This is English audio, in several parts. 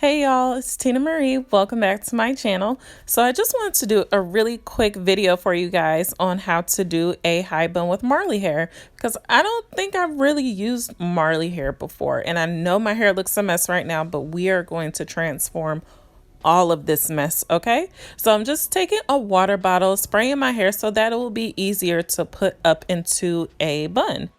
Hey y'all, it's Tina Marie. Welcome back to my channel. So I just wanted to do a really quick video for you guys on how to do a high bun with Marley hair, because I don't think I've really used Marley hair before, and I know my hair looks a mess right now, but we are going to transform all of this mess. Okay, so I'm just taking a water bottle, spraying my hair so that it will be easier to put up into a bun.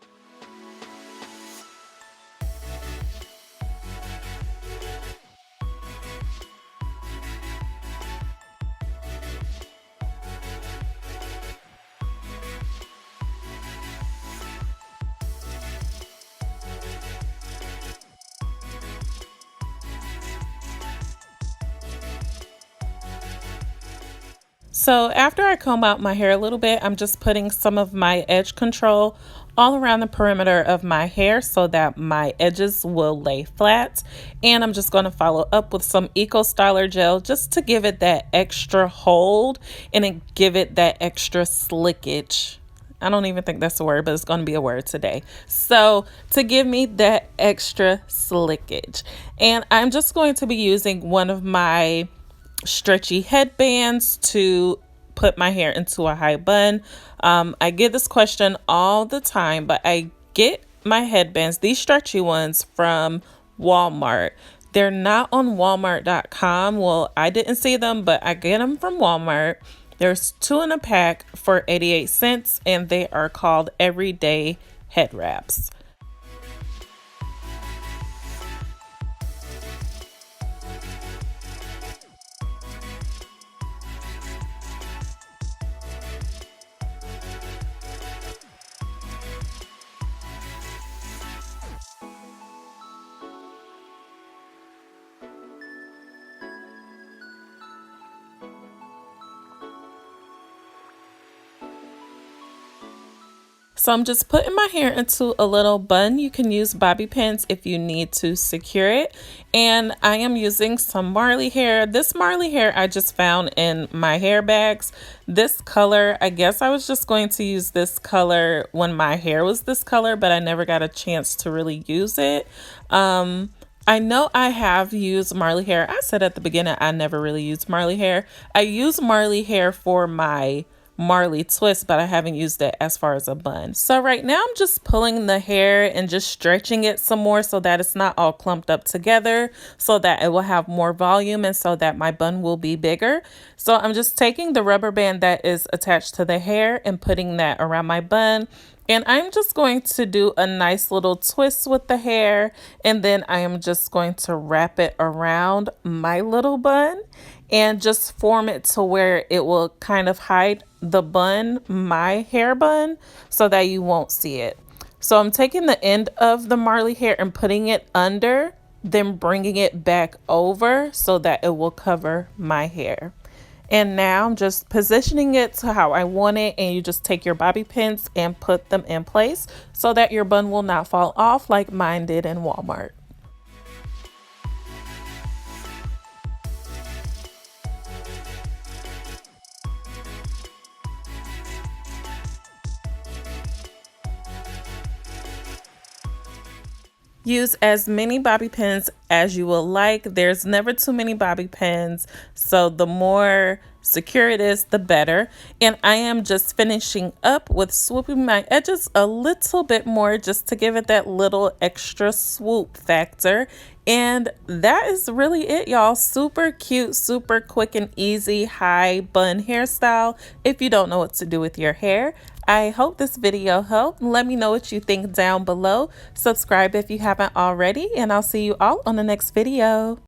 So after I comb out my hair a little bit, I'm just putting some of my edge control all around the perimeter of my hair so that my edges will lay flat. And I'm just going to follow up with some Eco Styler gel just to give it that extra hold and give it that extra slickage. I don't even think that's a word, but it's going to be a word today. So to give me that extra slickage. And I'm just going to be using one of my stretchy headbands to put my hair into a high bun. I get this question all the time, but I get my headbands, these stretchy ones, from Walmart. They're not on walmart.com. Well, I didn't see them, but I get them from Walmart. There's 2 in a pack for 88 cents, and they are called everyday head wraps. So I'm just putting my hair into a little bun. You can use bobby pins if you need to secure it. And I am using some Marley hair. This Marley hair I just found in my hair bags. This color, I guess I was just going to use this color when my hair was this color, but I never got a chance to really use it. I know I have used Marley hair. I said at the beginning I never really used Marley hair. I use Marley hair for my Marley twist, but I haven't used it as far as a bun. So right now I'm just pulling the hair and just stretching it some more so that it's not all clumped up together, so that it will have more volume and so that my bun will be bigger. So I'm just taking the rubber band that is attached to the hair and putting that around my bun. And I'm just going to do a nice little twist with the hair, and then I am just going to wrap it around my little bun and just form it to where it will kind of hide the bun, my hair bun, so that you won't see it. So I'm taking the end of the Marley hair and putting it under, then bringing it back over so that it will cover my hair. And now I'm just positioning it to how I want it, and you just take your bobby pins and put them in place so that your bun will not fall off like mine did in Walmart. Use as many bobby pins as you will like. There's never too many bobby pins, so the more secure it is, the better. And I am just finishing up with swooping my edges a little bit more just to give it that little extra swoop factor. And that is really it, y'all. Super cute, super quick and easy high bun hairstyle if you don't know what to do with your hair. I hope this video helped. Let me know what you think down below. Subscribe if you haven't already, and I'll see you all on the next video.